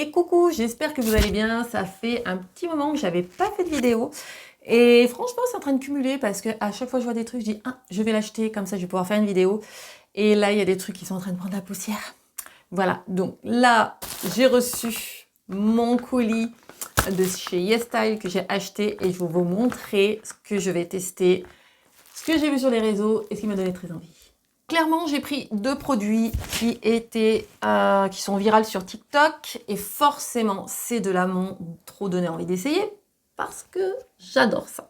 Et coucou, j'espère que vous allez bien. Ça fait un petit moment que j'avais pas fait de vidéo. Et franchement, c'est en train de cumuler parce que à chaque fois que je vois des trucs, je dis, ah, je vais l'acheter, comme ça je vais pouvoir faire une vidéo. Et là, il y a des trucs qui sont en train de prendre la poussière. Voilà, donc là, j'ai reçu mon colis de chez YesStyle que j'ai acheté et je vais vous montrer ce que je vais tester, ce que j'ai vu sur les réseaux et ce qui m'a donné très envie. Clairement, j'ai pris deux produits qui sont virales sur TikTok et forcément, ces deux-là m'ont trop donné envie d'essayer parce que j'adore ça.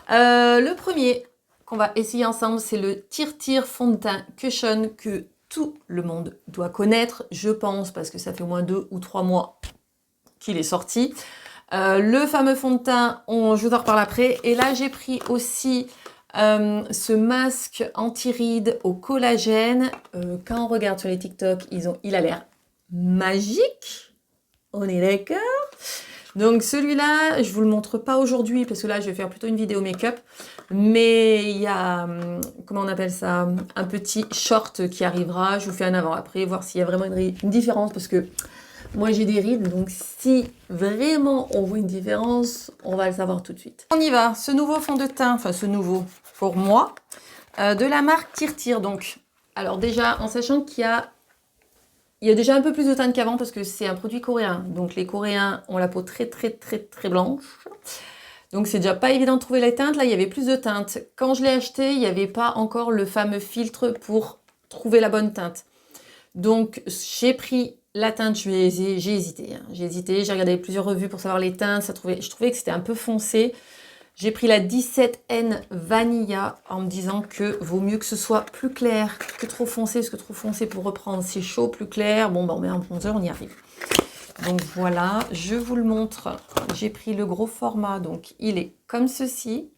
Le premier qu'on va essayer ensemble, c'est le Tir fond de teint Cushion que tout le monde doit connaître, je pense, parce que ça fait au moins 2 ou 3 mois qu'il est sorti. Le fameux fond de teint, je vous en reparle après. Et là, j'ai pris aussi ce masque anti-rides au collagène. Quand on regarde sur les TikTok, il a l'air magique. On est d'accord. Donc celui-là, je vous le montre pas aujourd'hui parce que là, je vais faire plutôt une vidéo make-up. Mais il y a, comment on appelle ça, un petit short qui arrivera. Je vous fais un avant-après, voir s'il y a vraiment une différence parce que moi, j'ai des rides, donc si vraiment on voit une différence, on va le savoir tout de suite. On y va, ce nouveau fond de teint, enfin ce nouveau pour moi, de la marque Tir. Donc, alors déjà, en sachant qu'il y a déjà un peu plus de teinte qu'avant parce que c'est un produit coréen. Donc les Coréens ont la peau très blanche. Donc c'est déjà pas évident de trouver les teintes. Là, il y avait plus de teintes. Quand je l'ai acheté, il n'y avait pas encore le fameux filtre pour trouver la bonne teinte. Donc j'ai pris la teinte, j'ai hésité. J'ai regardé plusieurs revues pour savoir les teintes. Je trouvais que c'était un peu foncé. J'ai pris la 17N Vanilla en me disant que vaut mieux que ce soit plus clair que trop foncé. Parce que trop foncé pour reprendre, c'est chaud, plus clair. Bon, on met un bronzer, on y arrive. Donc voilà, je vous le montre. J'ai pris le gros format, donc il est comme ceci.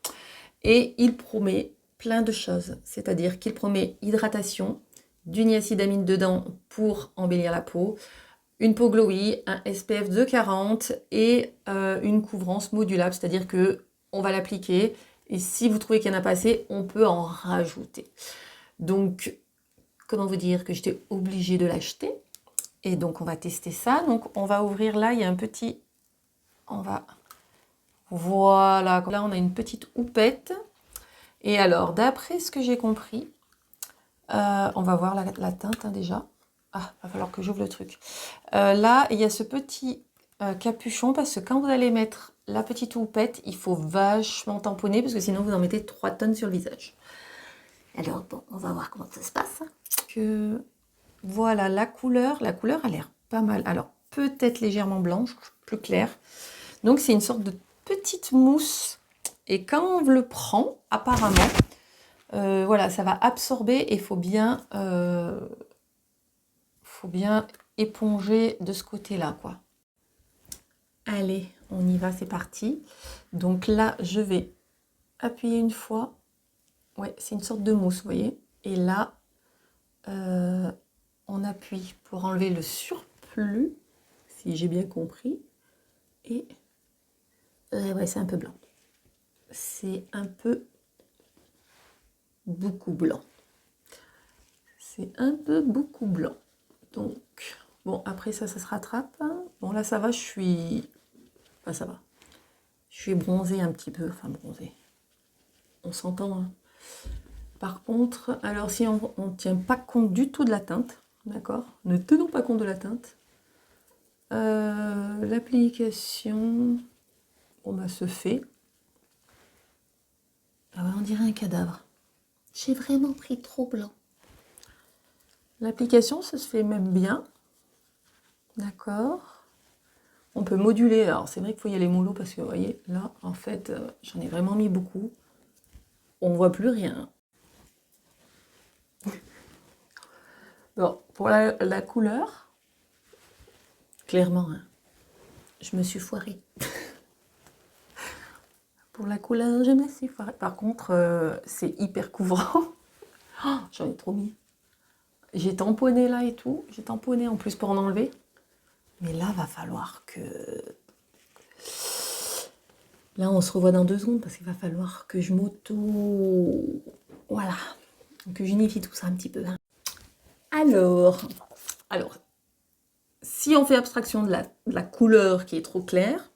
Et il promet plein de choses. C'est-à-dire qu'il promet hydratation, du niacinamide dedans pour embellir la peau, une peau glowy, un SPF de 40 et une couvrance modulable, c'est-à-dire que on va l'appliquer et si vous trouvez qu'il n'y en a pas assez, on peut en rajouter. Donc, comment vous dire que j'étais obligée de l'acheter et donc on va tester ça. Donc on va ouvrir là, il y a un petit, voilà, là on a une petite houppette. Et alors, d'après ce que j'ai compris, on va voir la teinte déjà. Ah, va falloir que j'ouvre le truc. Là, il y a ce petit capuchon parce que quand vous allez mettre la petite houppette, il faut vachement tamponner parce que sinon vous en mettez 3 tonnes sur le visage. Alors bon, on va voir comment ça se passe. Voilà, la couleur a l'air pas mal. Alors, peut-être légèrement blanche, plus claire. Donc, c'est une sorte de petite mousse. Et quand on le prend, apparemment, voilà, ça va absorber et il faut bien éponger de ce côté-là, quoi. Allez, on y va, c'est parti. Donc là, je vais appuyer une fois. Ouais, c'est une sorte de mousse, vous voyez. Et là, on appuie pour enlever le surplus, si j'ai bien compris. Et ouais, c'est un peu blanc. C'est un peu beaucoup blanc. C'est un peu beaucoup blanc. Donc, bon, après ça se rattrape. Bon, là, ça va, enfin, ça va. Je suis bronzée un petit peu. Enfin, bronzée. On s'entend, hein. Par contre, alors si on ne tient pas compte du tout de la teinte, d'accord? Ne tenons pas compte de la teinte. L'application, on va se fait. Ah ouais, on dirait un cadavre. J'ai vraiment pris trop blanc. L'application, ça se fait même bien. D'accord. On peut moduler. Alors, c'est vrai qu'il faut y aller mollo parce que, vous voyez, là, en fait, j'en ai vraiment mis beaucoup. On ne voit plus rien. Bon, pour la couleur, clairement, hein, je me suis foirée. Pour la couleur, je me suis foirée. Par contre, c'est hyper couvrant. Oh, j'en ai trop mis. J'ai tamponné là et tout. J'ai tamponné en plus pour en enlever. Mais là, va falloir que... Là, on se revoit dans 2 secondes parce qu'il va falloir que je Voilà. Que j'unifie tout ça un petit peu. Alors, si on fait abstraction de la couleur qui est trop claire,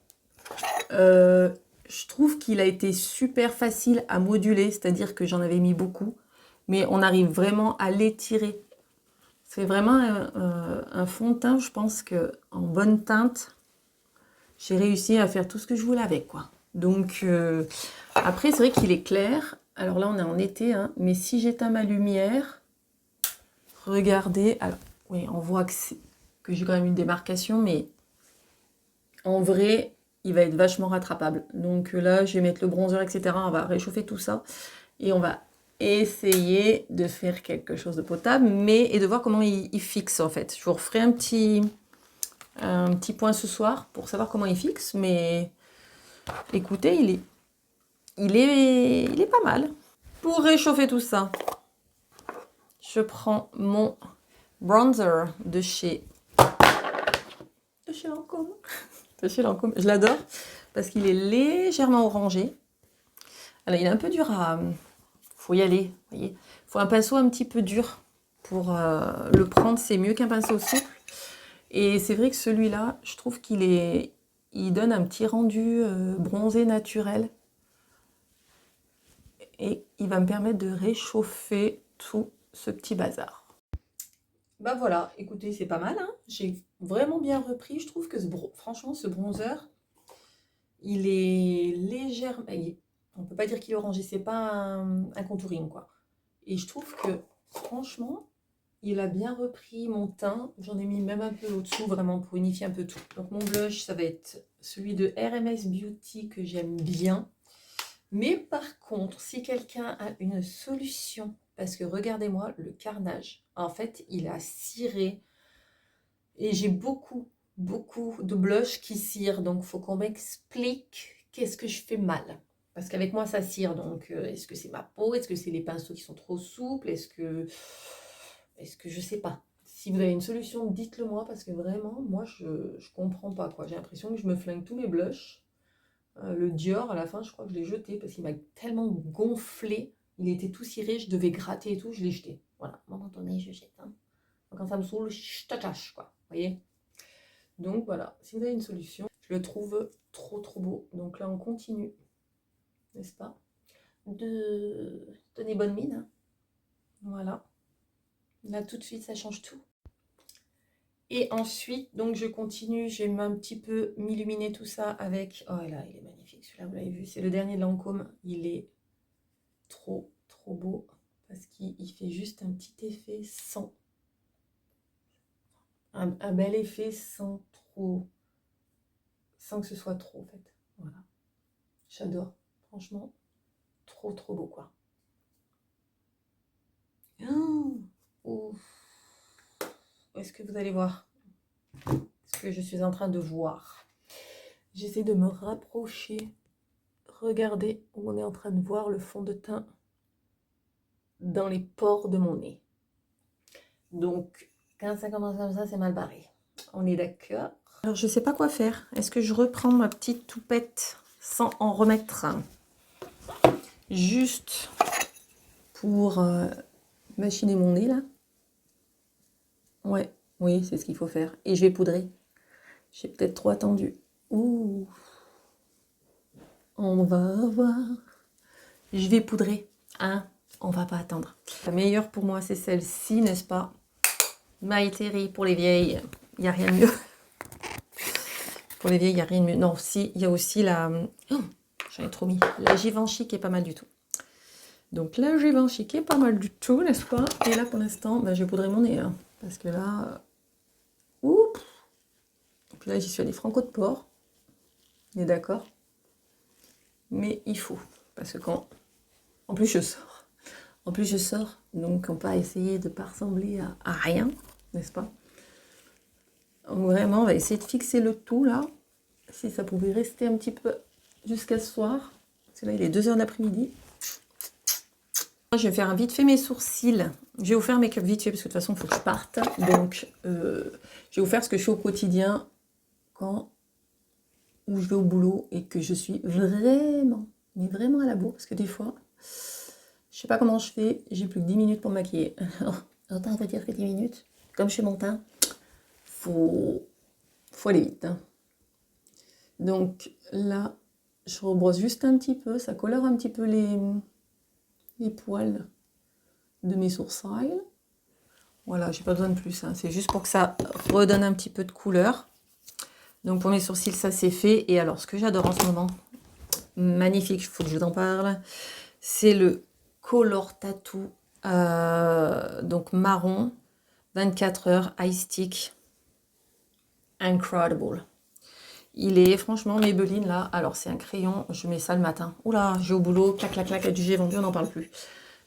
je trouve qu'il a été super facile à moduler, c'est-à-dire que j'en avais mis beaucoup, mais on arrive vraiment à l'étirer. C'est vraiment un fond de teint, je pense qu'en bonne teinte, j'ai réussi à faire tout ce que je voulais avec, quoi. Donc, après, c'est vrai qu'il est clair. Alors là, on est en été, hein, mais si j'éteins ma lumière, regardez. Alors, oui, on voit que j'ai quand même une démarcation, mais en vrai, il va être vachement rattrapable. Donc là, je vais mettre le bronzer, etc. On va réchauffer tout ça et on va essayer de faire quelque chose de potable, et de voir comment il fixe, en fait. Je vous referai un petit point ce soir pour savoir comment il fixe, mais écoutez, il est pas mal. Pour réchauffer tout ça, je prends mon bronzer de chez Lancôme. De chez Lancôme. Je l'adore parce qu'il est légèrement orangé. Alors, il est un peu dur à... faut y aller, vous voyez. Il faut un pinceau un petit peu dur pour le prendre. C'est mieux qu'un pinceau souple. Et c'est vrai que celui-là, je trouve il donne un petit rendu bronzé naturel. Et il va me permettre de réchauffer tout ce petit bazar. Bah voilà, écoutez, c'est pas mal, hein. J'ai vraiment bien repris. Je trouve que franchement, ce bronzer, il est légèrement... On peut pas dire qu'il est orangé, c'est pas un contouring, quoi. Et je trouve que, franchement, il a bien repris mon teint. J'en ai mis même un peu au-dessous, vraiment, pour unifier un peu tout. Donc mon blush, ça va être celui de RMS Beauty que j'aime bien. Mais par contre, si quelqu'un a une solution, parce que regardez-moi le carnage, en fait, il a ciré et j'ai beaucoup de blush qui cire, donc il faut qu'on m'explique qu'est-ce que je fais mal. Parce qu'avec moi, ça cire, donc est-ce que c'est ma peau? Est-ce que c'est les pinceaux qui sont trop souples? Est-ce que je sais pas? Si vous avez une solution, dites-le moi, parce que vraiment, moi, je comprends pas, quoi. J'ai l'impression que je me flingue tous mes blushs. Le Dior, à la fin, je crois que je l'ai jeté parce qu'il m'a tellement gonflé. Il était tout ciré, je devais gratter et tout, je l'ai jeté. Voilà, à un moment donné, je jette. Hein. Quand ça me saoule, je t'attache, quoi. Vous voyez? Donc voilà, si vous avez une solution, je le trouve trop beau. Donc là, on continue, n'est-ce pas? De donner bonne mine. Hein. Voilà. Là, tout de suite, ça change tout. Et ensuite, donc je continue, je vais un petit peu m'illuminer tout ça avec... Oh là, il est magnifique, celui-là, vous l'avez vu, c'est le dernier de Lancôme. Il est trop beau, parce qu'il fait juste un petit effet sans... Un bel effet sans que ce soit trop, en fait. Voilà. J'adore, franchement, trop beau, quoi. Oh, est-ce que vous allez voir ce que je suis en train de voir? J'essaie de me rapprocher. Regardez où on est en train de voir le fond de teint dans les pores de mon nez. Donc, quand ça commence comme ça, c'est mal barré. On est d'accord? Alors, je ne sais pas quoi faire. Est-ce que je reprends ma petite toupette sans en remettre un? Juste pour machiner mon nez, là. Ouais, oui, c'est ce qu'il faut faire. Et je vais poudrer. J'ai peut-être trop attendu. Ouh. On va voir. Je vais poudrer. Hein? On va pas attendre. La meilleure pour moi, c'est celle-ci, n'est-ce pas? My Terry pour les vieilles. Il n'y a rien de mieux. Pour les vieilles, il n'y a rien de mieux. Non, si, il y a aussi la... Oh, j'en ai trop mis. La Givenchy qui est pas mal du tout. Donc la Givenchy qui est pas mal du tout, n'est-ce pas? Et là, pour l'instant, ben, je vais poudrer mon nez. Hein, parce que là... Oups. Donc là, j'y suis allée franco de porc. On est d'accord? Mais il faut. Parce que quand... En plus, je sors. En plus, je sors. Donc, on va essayer de ne pas ressembler à rien, n'est-ce pas? Donc, vraiment, on va essayer de fixer le tout, là. Si ça pouvait rester un petit peu jusqu'à ce soir. Parce que là, il est 2h de l'après-midi. Je vais faire vite fait mes sourcils. Je vais vous faire mes make-up vite fait, parce que de toute façon, il faut que je parte. Donc, je vais vous faire ce que je fais au quotidien où je vais au boulot et que je suis vraiment, mais vraiment à la bourre. Parce que des fois... Je sais pas comment je fais, j'ai plus que 10 minutes pour me maquiller. Autant vous dire que 10 minutes, comme chez mon teint, faut Faut aller vite, hein. Donc là, je rebrosse juste un petit peu, ça colore un petit peu les poils de mes sourcils. Voilà, j'ai pas besoin de plus, hein. C'est juste pour que ça redonne un petit peu de couleur. Donc pour mes sourcils, ça c'est fait. Et alors, ce que j'adore en ce moment, magnifique, il faut que je vous en parle, c'est le Color Tattoo, donc marron, 24 heures, eye stick, incredible. Il est franchement Maybelline là, alors c'est un crayon, je mets ça le matin. Oula, j'ai au boulot, clac clac clac, du j'ai vendu, on n'en parle plus.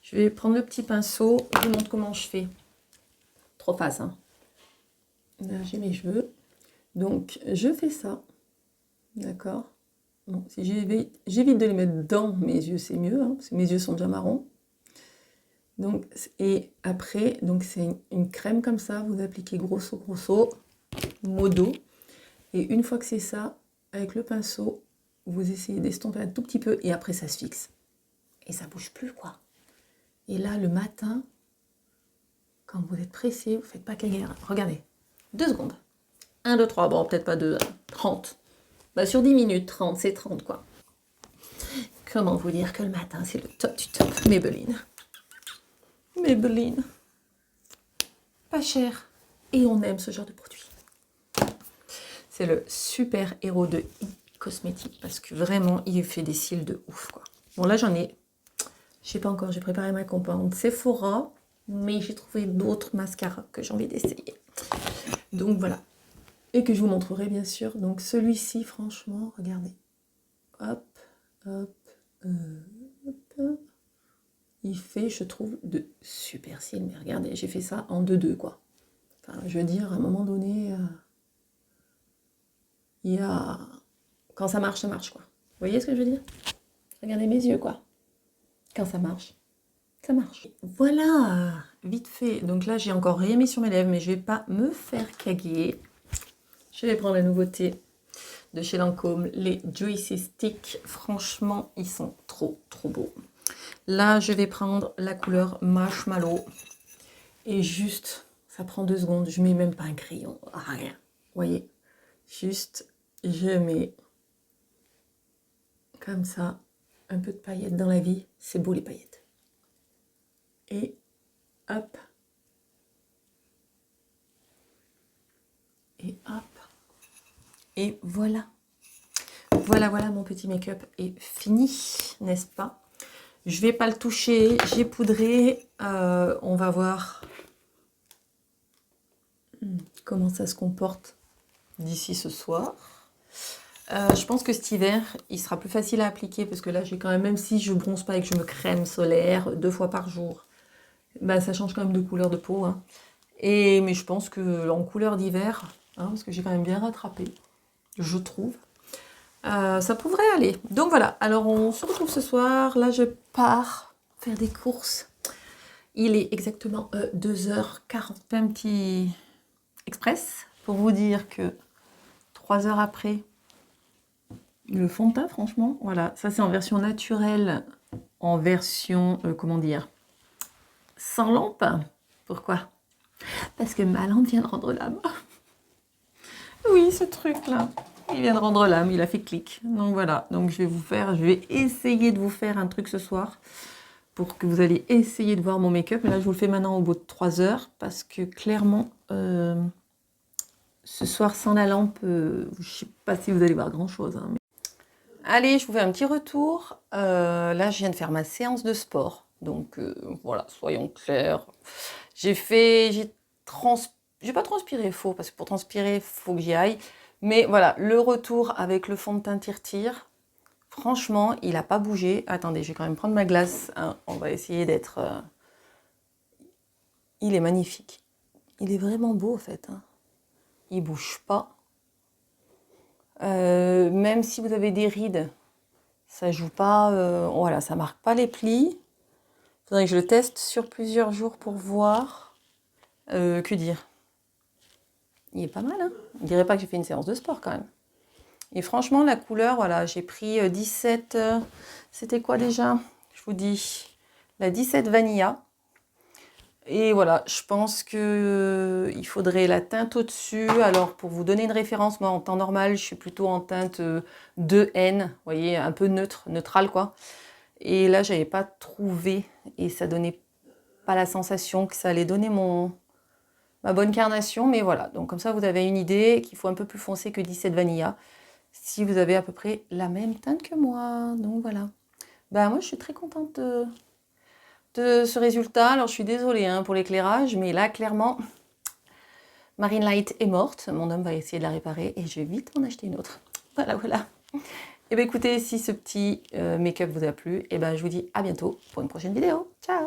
Je vais prendre le petit pinceau, je vous montre comment je fais. Trop face, hein. Là j'ai mes cheveux, donc je fais ça, d'accord. Bon, si j'évite de les mettre dans mes yeux, c'est mieux, hein, parce que mes yeux sont déjà marrons. Donc, et après, donc c'est une crème comme ça, vous appliquez grosso modo. Et une fois que c'est ça, avec le pinceau, vous essayez d'estomper un tout petit peu et après ça se fixe. Et ça bouge plus, quoi. Et là, le matin, quand vous êtes pressé, vous faites pas caguère. Regardez, 2 secondes. 1, 2, 3, bon, peut-être pas 2, 30. Bah, sur 10 minutes, 30, c'est 30, quoi. Comment vous dire que le matin, c'est le top du top. Maybelline. Maybelline. Pas cher. Et on aime ce genre de produit. C'est le super héros de cosmétique parce que vraiment, il fait des cils de ouf, quoi. Bon, là, j'en ai... Je sais pas encore, j'ai préparé ma commande Sephora, mais j'ai trouvé d'autres mascaras que j'ai envie d'essayer. Donc, voilà. Et que je vous montrerai, bien sûr. Donc, celui-ci, franchement, regardez. Hop, hop, hop. Il fait, je trouve, de super cils. Mais regardez, j'ai fait ça en 2-2, quoi. Enfin, je veux dire, à un moment donné... il y a... Quand ça marche, quoi. Vous voyez ce que je veux dire? Regardez mes yeux, quoi. Quand ça marche, ça marche. Voilà, vite fait. Donc là, j'ai encore rien mis sur mes lèvres, mais je vais pas me faire caguer. Je vais prendre la nouveauté de chez Lancôme, les Juicy Sticks. Franchement, ils sont trop, trop beaux. Là, je vais prendre la couleur Marshmallow. Et juste, ça prend 2 secondes. Je mets même pas un crayon, rien. Vous voyez? Juste, je mets comme ça un peu de paillettes dans la vie. C'est beau les paillettes. Et hop. Et hop. Et voilà. Voilà, mon petit make-up est fini, n'est-ce pas? Je vais pas le toucher. J'ai poudré. On va voir comment ça se comporte d'ici ce soir. Je pense que cet hiver, il sera plus facile à appliquer parce que là, j'ai quand même si je bronze pas et que je me crème solaire 2 fois par jour, bah, ça change quand même de couleur de peau, hein. Mais je pense que en couleur d'hiver, hein, parce que j'ai quand même bien rattrapé, je trouve, ça pourrait aller. Donc voilà, alors on se retrouve ce soir. Là, je pars faire des courses. Il est exactement 2h40. Un petit express pour vous dire que 3 heures après, le fond de teint, franchement, voilà, ça c'est en version naturelle, en version, comment dire, sans lampe. Pourquoi? Parce que ma lampe vient de rendre l'âme. Oui, ce truc-là, il vient de rendre l'âme, il a fait clic. Donc voilà, donc je vais essayer de vous faire un truc ce soir pour que vous allez essayer de voir mon make-up. Mais là, je vous le fais maintenant au bout de 3 heures parce que clairement, ce soir sans la lampe, je ne sais pas si vous allez voir grand-chose, hein, mais... Allez, je vous fais un petit retour. Là, je viens de faire ma séance de sport. Donc, voilà, soyons clairs. J'ai pas transpiré faux, parce que pour transpirer, il faut que j'y aille. Mais voilà, le retour avec le fond de teint tire-tire, franchement, il n'a pas bougé. Attendez, je vais quand même prendre ma glace, hein. On va essayer d'être... Il est magnifique. Il est vraiment beau, en fait, hein. Il bouge pas. Même si vous avez des rides, ça joue pas, voilà, ça marque pas les plis. Faudrait que je le teste sur plusieurs jours pour voir. Que dire? Il est pas mal, hein? On dirait pas que j'ai fait une séance de sport quand même. Et franchement, la couleur, voilà, j'ai pris 17... c'était quoi déjà? Je vous dis, la 17 Vanilla. Et voilà, je pense que il faudrait la teinte au-dessus. Alors, pour vous donner une référence, moi, en temps normal, je suis plutôt en teinte 2N, vous voyez, un peu neutre, neutral, quoi. Et là, j'avais pas trouvé, et ça donnait pas la sensation que ça allait donner ma bonne carnation, mais voilà. Donc, comme ça, vous avez une idée qu'il faut un peu plus foncé que 17 Vanilla, si vous avez à peu près la même teinte que moi. Donc, voilà. Bah, moi, je suis très contente de ce résultat. Alors, je suis désolée hein, pour l'éclairage, mais là, clairement, Marine Light est morte. Mon homme va essayer de la réparer et je vais vite en acheter une autre. Voilà, voilà. Et bien, écoutez, si ce petit make-up vous a plu, et ben, je vous dis à bientôt pour une prochaine vidéo. Ciao!